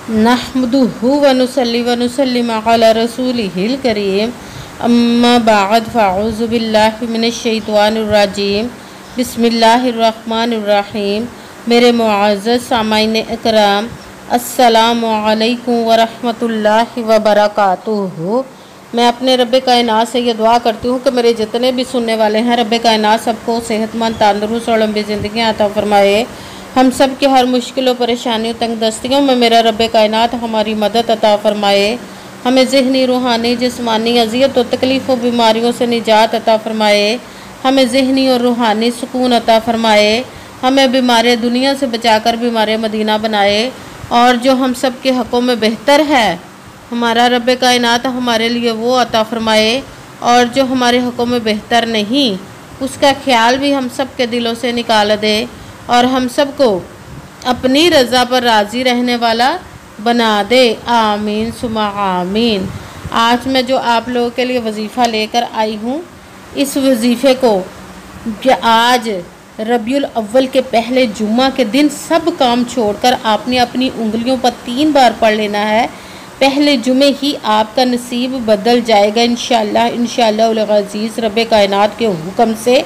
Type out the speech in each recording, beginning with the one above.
नहमदुहु व नुसल्ली व नुसल्लिम अला रसूलिहिल करीम अम्मा बाद फ़अऊज़ु बिल्लाहि मिनश शैतानिर रजीम बिस्मिल्लाहिर रहमानिर रहीम। मेरे मुअज़्ज़ज़ सामाईन इकराम, अस्सलामु अलैकुम व रहमतुल्लाहि व बरकातुहू। मैं अपने रब्बे कायनात से ये दुआ करती हूँ कि मेरे जितने भी सुनने वाले हैं, रब्बे कायनात सबको सेहतमंद, तंदुरुस्त और लंबी ज़िंदगी अता फरमाए। हम सब की हर मुश्किलों, परेशानियों, तंगदस्तियों में मेरा रब्बे कायनात हमारी मदद अता फरमाए। हमें ज़हनी, रूहानी, जिस्मानी अज़ियत और तकलीफ़ और बीमारियों से निजात अता फरमाए। हमें ज़हनी और रूहानी सुकून अता फरमाए। हमें बीमार दुनिया से बचाकर बीमार मदीना बनाए। और जो हम सब के हक़ों में बेहतर है, हमारा रब्बे कायनात हमारे लिए वो अता फरमाए। और जो हमारे हक़ों में बेहतर नहीं, उसका ख्याल भी हम सब के दिलों से निकाल दे और हम सबको अपनी रज़ा पर राज़ी रहने वाला बना दे। आमीन सुमा आमीन। आज मैं जो आप लोगों के लिए वजीफ़ा लेकर आई हूँ, इस वजीफ़े को आज रबीउल अव्वल के पहले जुम्मा के दिन सब काम छोड़कर आपने अपनी उंगलियों पर 3 बार पढ़ लेना है। पहले जुमे ही आपका नसीब बदल जाएगा इंशाअल्लाह। इंशाअल्लाह अज़ीज़ रब्बे कायनात के हुक्म से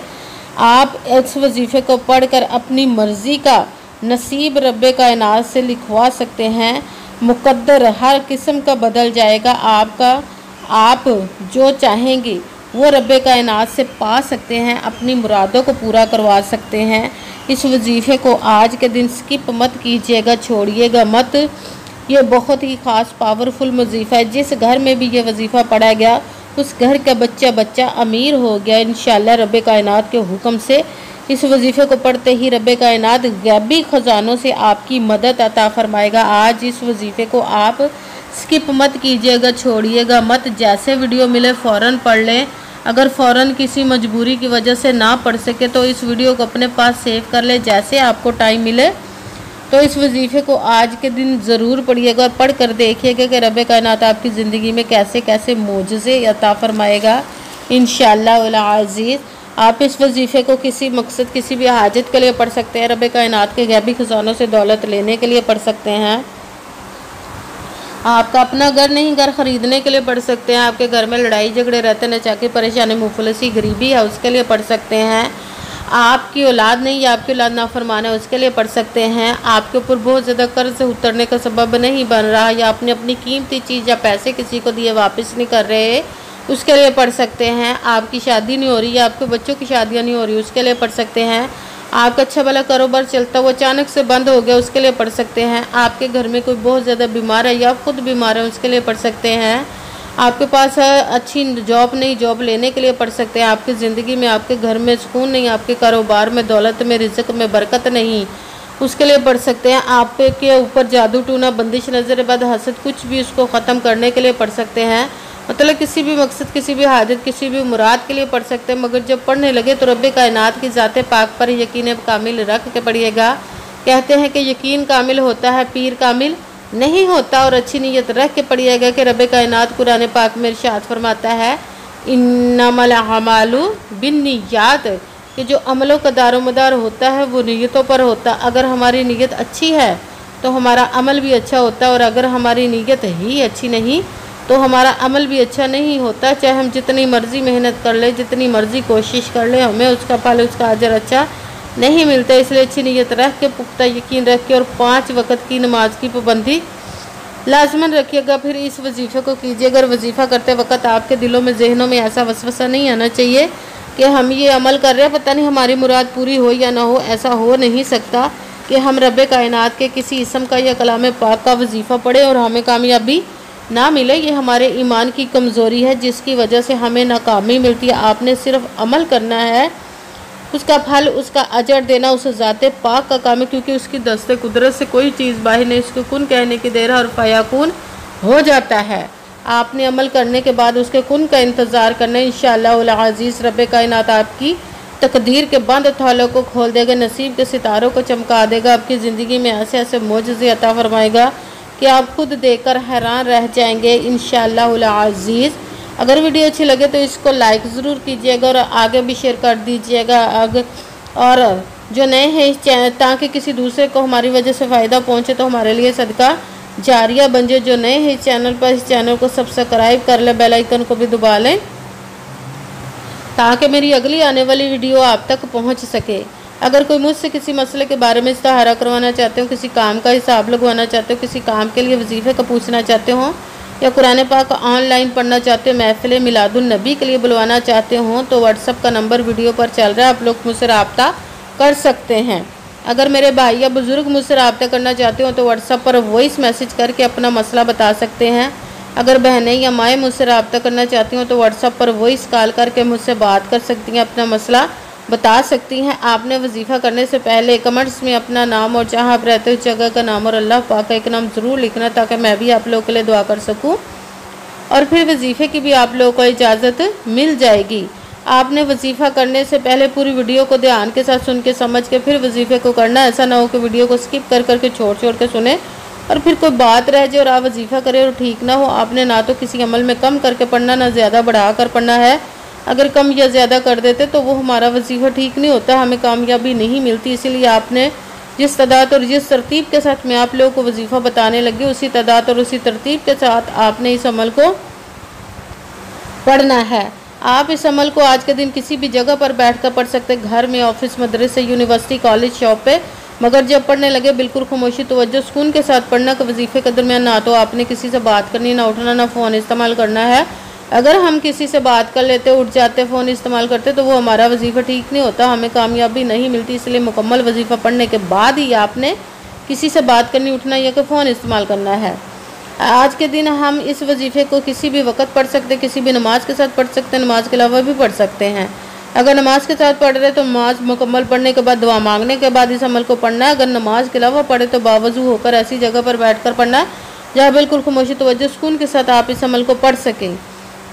आप इस वजीफ़े को पढ़कर अपनी मर्ज़ी का नसीब रब्बे कायनात से लिखवा सकते हैं। मुक़द्दर हर किस्म का बदल जाएगा आपका। आप जो चाहेंगे वो रब्बे कायनात से पा सकते हैं, अपनी मुरादों को पूरा करवा सकते हैं। इस वजीफ़े को आज के दिन स्किप मत कीजिएगा, छोड़िएगा मत। ये बहुत ही ख़ास पावरफुल वजीफ़ा है। जिस घर में भी ये वजीफ़ा पढ़ा गया, उस घर का बच्चा अमीर हो गया इंशाअल्लाह रब्बे कायनात के हुक्म से। इस वजीफ़े को पढ़ते ही रब्बे कायनात गैबी ख़जानों से आपकी मदद अता फरमाएगा। आज इस वजीफ़े को आप स्किप मत कीजिएगा, छोड़िएगा मत। जैसे वीडियो मिले फ़ौरन पढ़ लें। अगर फ़ौरन किसी मजबूरी की वजह से ना पढ़ सके तो इस वीडियो को अपने पास सेव कर ले। जैसे आपको टाइम मिले तो इस वजीफ़े को आज के दिन ज़रूर पढ़िएगा और पढ़ कर देखिएगा कि रब्बे कायनात आपकी ज़िंदगी में कैसे कैसे मोजज़े अता फरमाएगा इंशाअल्लाह अज़ीज़। आप इस वजीफ़े को किसी मकसद, किसी भी हाजत के लिए पढ़ सकते हैं। रब्बे कायनात के गैबी खजानों से दौलत लेने के लिए पढ़ सकते हैं। आपका अपना घर नहीं, घर ख़रीदने के लिए पढ़ सकते हैं। आपके घर में लड़ाई झगड़े रहते, नचाकी परेशानी, मुफलसी, गरीबी है, उसके लिए पढ़ सकते हैं। आपकी औलाद नहीं या आपकी औलाद नाफरमान है, उसके लिए पढ़ सकते हैं। आपके ऊपर बहुत ज़्यादा कर्ज उतरने का सबब नहीं बन रहा, या आपने अपनी कीमती चीज़ या पैसे किसी को दिए वापस नहीं कर रहे, उसके लिए पढ़ सकते हैं। आपकी शादी नहीं हो रही या आपके बच्चों की शादियाँ नहीं हो रही, उसके लिए पढ़ सकते हैं। आपका अच्छा भला कारोबार चलता वो अचानक से बंद हो गया, उसके लिए पढ़ सकते हैं। आपके घर में कोई बहुत ज़्यादा बीमार है या आप खुद बीमार है, उसके लिए पढ़ सकते हैं। आपके पास अच्छी जॉब नहीं, जॉब लेने के लिए पढ़ सकते हैं। आपकी ज़िंदगी में, आपके घर में सुकून नहीं, आपके कारोबार में, दौलत में, रिज़्क़ में बरकत नहीं, उसके लिए पढ़ सकते हैं। आपके ऊपर जादू टूना, बंदिश, नज़र बद, हसद, कुछ भी उसको ख़त्म करने के लिए पढ़ सकते हैं। मतलब किसी भी मकसद, किसी भी हाजत, किसी भी मुराद के लिए पढ़ सकते हैं। मगर जब पढ़ने लगे तो रब्बे कायनात की ज़ाते पाक पर यकीन कामिल रख के पढ़िएगा। कहते हैं कि यकीन कामिल होता है, पीर कामिल नहीं होता। और अच्छी नीयत रख के पढ़िएगा कि रब्बे कायनात कुरान पाक में इरशाद फरमाता है, इन्नमल अमालु बिन्नियात, कि जो अमलों का दारोमदार होता है वो नीयतों पर होता। अगर हमारी नीयत अच्छी है तो हमारा अमल भी अच्छा होता है, और अगर हमारी नीयत ही अच्छी नहीं तो हमारा अमल भी अच्छा नहीं होता। चाहे हम जितनी मर्ज़ी मेहनत कर ले, जितनी मर्ज़ी कोशिश कर ले, हमें उसका फल, उसका अजर अच्छा नहीं मिलता। इसलिए अच्छी नीयत रख के, पुख्ता यकीन रख के, और 5 वक्त की नमाज की पाबंदी लाजमन रखिएगा। फिर इस वजीफ़े को कीजिएगा। अगर वजीफ़ा करते वक्त आपके दिलों में, जहनों में ऐसा वसवसा नहीं आना चाहिए कि हम ये अमल कर रहे हैं, पता नहीं हमारी मुराद पूरी हो या ना हो। ऐसा हो नहीं सकता कि हम रब्बे कायनात के किसी इसम का या कलाम पाक का वजीफ़ा पढ़े और हमें कामयाबी ना मिले। ये हमारे ईमान की कमज़ोरी है, जिसकी वजह से हमें नाकामी मिलती है। आपने सिर्फ अमल करना है, उसका फल, उसका अजर देना उस ज़ाते पाक का काम है, क्योंकि उसकी दस्ते कुदरत से कोई चीज़ बाहर नहीं। उसको कुन कहने की देर है और फयाकुन हो जाता है। आपने अमल करने के बाद उसके कुन का इंतज़ार करना है। इंशाअल्लाह अज़ीज़ रब्बे कायनात आपकी तकदीर के बंद थालों को खोल देगा, नसीब के सितारों को चमका देगा। आपकी ज़िंदगी में ऐसे ऐसे मोजज़े अता फरमाएगा कि आप खुद देखकर हैरान रह जाएंगे इंशाअल्लाह अज़ीज़। अगर वीडियो अच्छी लगे तो इसको लाइक ज़रूर कीजिएगा और आगे भी शेयर कर दीजिएगा। और जो नए हैं इस चैनल, ताकि किसी दूसरे को हमारी वजह से फ़ायदा पहुँचे, तो हमारे लिए सदका जारिया बन जाए। जो नए हैं इस चैनल पर, इस चैनल को सब्सक्राइब कर ले, बेल आइकन को भी दबा लें ताकि मेरी अगली आने वाली वीडियो आप तक पहुंच सके। अगर कोई मुझसे किसी मसले के बारे में इस्ताहारा करवाना चाहते हो, किसी काम का हिसाब लगवाना चाहते हो, किसी काम के लिए वजीफ़े का पूछना चाहते हो, या कुरान पाक ऑनलाइन पढ़ना चाहते हो, महफिल मिलादुन नबी के लिए बुलवाना चाहते हो, तो व्हाट्सअप का नंबर वीडियो पर चल रहा है, आप लोग मुझसे रब्ता कर सकते हैं। अगर मेरे भाई या बुज़ुर्ग मुझसे रब्ता करना चाहते हो तो व्हाट्सअप पर वॉइस मैसेज करके अपना मसला बता सकते हैं। अगर बहनें या माएँ मुझसे रब्ता करना चाहती हो तो व्हाट्सअप पर वॉइस कॉल करके मुझसे बात कर सकती हैं, अपना मसला बता सकती हैं। आपने वजीफ़ा करने से पहले कमेंट्स में अपना नाम और जहाँ आप रहते हो जगह का नाम और अल्लाह पाक का एक नाम ज़रूर लिखना ताकि मैं भी आप लोगों के लिए दुआ कर सकूँ और फिर वजीफ़े की भी आप लोगों को इजाज़त मिल जाएगी। आपने वजीफ़ा करने से पहले पूरी वीडियो को ध्यान के साथ सुन के समझ के फिर वजीफ़े को करना। ऐसा ना हो कि वीडियो को स्किप कर करके छोड़ के सुने और फिर कोई बात रह जाए और आप वजीफ़ा करें और ठीक ना हो। आपने ना तो किसी अमल में कम करके पढ़ना, ना ज़्यादा बढ़ा कर पढ़ना है। अगर कम या ज़्यादा कर देते तो वो हमारा वजीफ़ा ठीक नहीं होता, हमें कामयाबी नहीं मिलती। इसीलिए आपने जिस तादाद और जिस तरतीब के साथ मैं आप लोगों को वजीफ़ा बताने लगी, उसी तादाद और उसी तरतीब के साथ आपने इस अमल को पढ़ना है। आप इस अमल को आज के दिन किसी भी जगह पर बैठ कर पढ़ सकते, घर में, ऑफिस, मदरसे, यूनिवर्सिटी, कॉलेज, शॉप पे। मगर जब पढ़ने लगे बिल्कुल खामोशी तवज्जो सुकून के साथ पढ़ना कि वजीफ़े के दरमियान ना तो आपने किसी से बात करनी, ना उठना, ना फ़ोन इस्तेमाल करना है। अगर हम किसी से बात कर लेते, उठ जाते, फ़ोन इस्तेमाल करते तो वो हमारा वजीफ़ा ठीक नहीं होता, हमें कामयाबी नहीं मिलती। इसलिए मुकम्मल वजीफ़ा पढ़ने के बाद ही आपने किसी से बात करनी, उठना या कि फ़ोन इस्तेमाल करना है। आज के दिन हम इस वजीफ़े को किसी भी वक्त पढ़ सकते, किसी भी नमाज के साथ पढ़ सकते, नमाज के अलावा भी पढ़ सकते हैं। अगर नमाज के साथ पढ़ रहे तो नमाज मुकम्मल पढ़ने के बाद दुआ मांगने के बाद इस अमल को पढ़ना है। अगर नमाज के अलावा पढ़े तो बावजू होकर ऐसी जगह पर बैठ कर पढ़ना है जहाँ बिल्कुल खामोशी तवज्जो सुकून के साथ आप इस अमल को पढ़ सकें।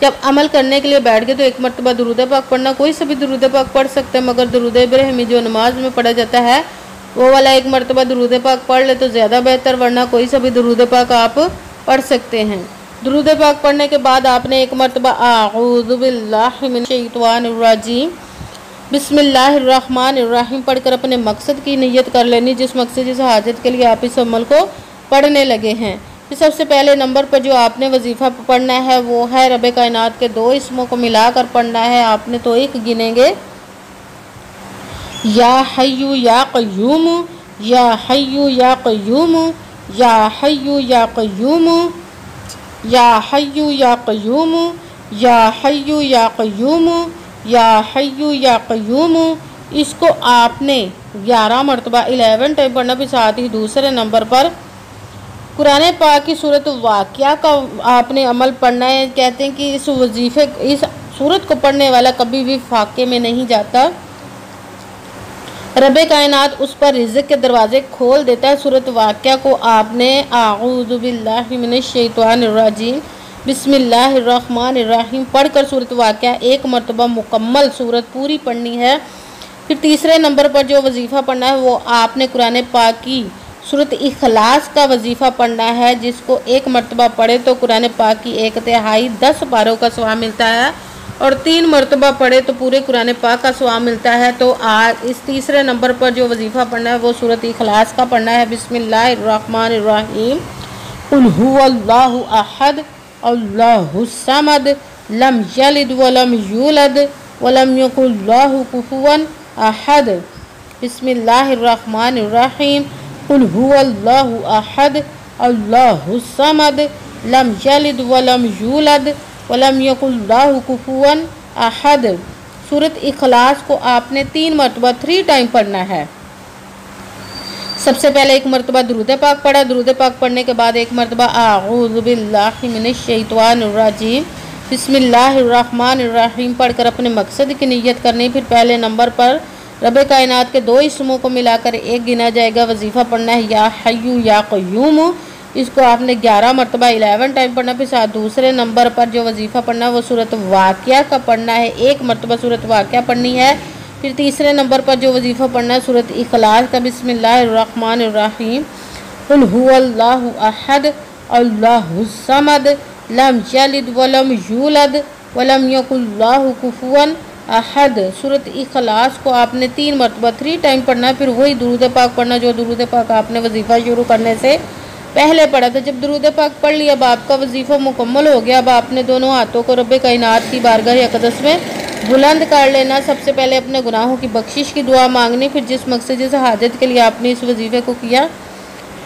जब अमल करने के लिए बैठ गए तो एक मरतबा दुरूद पाक पढ़ना, कोई सा भी दुरूद पाक पढ़ सकते हैं, मगर दुरूद इब्राहिमी जो नमाज में पढ़ा जाता है वो वाला एक मरतबा दुरूद पाक पढ़ ले तो ज़्यादा बेहतर, वरना कोई सा भी दुरूद पाक आप पढ़ सकते हैं। दुरूद पाक पढ़ने के बाद आपने एक मरतबा आऊज़ु बिल्लाहि मिनश शैतानिर रजीम बिस्मिल्लाहिर्रहमानिर्रहीम पढ़कर अपने मकसद की नियत कर लेनी, जिस मकसद, जिस हाजत के लिए आप इस अमल को पढ़ने लगे हैं। फिर सबसे पहले नंबर पर जो आपने वजीफ़ा पढ़ना है वो है रब कायनात के दो इसमों को मिलाकर पढ़ना है। आपने तो एक गिनेंगे, या हय्यू या क़य्यूम, या हय्यू या क़य्यूम, या हय्यू या क़य्यूम, या हय्यू या क़य्यूम, या हय्यू या क़य्यूम, या हय्यू या क़य्यूम। इसको आपने 11 मरतबा 11 टाइम पढ़ना। फिर साथ ही दूसरे नंबर पर कुरान पाक की सूरत वाक़िया का आपने अमल पढ़ना है। कहते हैं कि इस वजीफ़े, इस सूरत को पढ़ने वाला कभी भी फाके में नहीं जाता, रब कायनात उस पर रिज़्क़ के दरवाजे खोल देता है। सूरत वाक़िया को आपने आऊज़ु बिल्लाहि मिनश शैतानिर रजीम बिस्मिल्लाहिर्रहमानिर्रहीम पढ़कर सूरत वाक़िया एक मरतबा मुकम्मल सूरत पूरी पढ़नी है। फिर तीसरे नंबर पर जो वजीफ़ा पढ़ना है वो आपने कुरान पाक की सूरत इखलास का वजीफ़ा पढ़ना है, जिसको एक मरतबा पढ़े तो कुरान पाक की 1/3 10 पारों का सवाब मिलता है और 3 मरतबा पढ़े तो पूरे कुरान पाक का सवाब मिलता है। तो आज इस तीसरे नंबर पर जो वजीफ़ा पढ़ना है वो सूरत इखलास का पढ़ना है। बिस्मिल्लाहिर्रहमानिर्रहीम कुल हुवल्लाहु अहद अल्लाहुस समद लम यलिद वलम यूलद वलम यकुल लहु कुफुवन अहद। बिस्मिल्लाहिर्रहमानिर्रहीम कुल हुवल्लाहु अहद अल्लाहुस समद लम यलिद वलम यूलद वलम यकुल लहु कुफुवन अहद। सूरत इखलास को आपने 3 मरतबा 3 टाइम पढ़ना है। सबसे पहले एक मरतबा दुरूद पाक पढ़ा, दुरूद पाक पढ़ने के बाद एक मरतबा आऊज़ु बिल्लाहि मिनश शैतानिर रजीम बिस्मिल्लाहिर्रहमानिर्रहीम पढ़कर अपने मकसद की नियत करनी। फिर पहले नंबर पर रब कायनात के 2 इसमों को मिलाकर एक गिना जाएगा, वजीफ़ा पढ़ना है या हय्यू या क़य्यूम। इसको आपने 11 मरतबा 11 टाइम पढ़ना। फिर साथ दूसरे नंबर पर जो वजीफ़ा पढ़ना है वो सूरत वाक़िया का पढ़ना है, एक मरतबा सूरत वाक़िया पढ़नी है। फिर तीसरे नंबर पर जो वजीफ़ा पढ़ना है सूरत इखलास का बिस्मिल्लाहिर्रहमानिर्रहीम कुल हुवल्लाहु अहद अल्लाहुस समद लम यलिद वलम यूलद वलम यकुल लहु कुफुवन अहद। सूरत इखलास को आपने 3 मरतबा 3 टाइम पढ़ना है। फिर वही दुरूद पाक पढ़ना जो दुरूद पाक आपने वजीफ़ा शुरू करने से पहले पढ़ा था। जब दुरूद पाक पढ़ लिया, अब आपका वजीफ़ा मुकम्मल हो गया। अब आपने दोनों हाथों को रब्बे कायनात की बारगाह अक़दस में बुलंद कर लेना। सबसे पहले अपने गुनाहों की बख्शिश की दुआ मांगनी, फिर जिस मकसद जिस हाजत के लिए आपने इस वजीफ़े को किया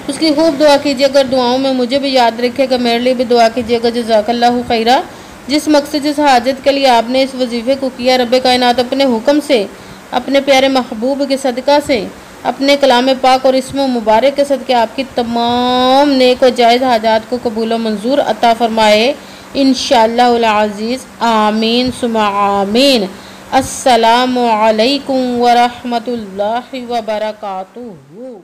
उसकी खूब दुआ कीजिए। अगर दुआओं में मुझे भी याद रखेगा, मेरे लिए भी दुआ कीजिएगा। जज़ाकल्लाहु खैरा। जिस मकसद जिस हाजत के लिए आपने इस वजीफ़े को किया, रब्बे कायनात अपने हुक्म से, अपने प्यारे महबूब के सदका से, अपने कलाम पाक और इसमें मुबारक के सदक़े आपकी तमाम नेक व जायज़ हाजात को कबूल व मंजूर अता फ़रमाए इंशाअल्लाहुल अज़ीज़। आमीन सुम्मा आमीन। अस्सलामु अलैकुम व रहमतुल्लाहि व बरकातुहू।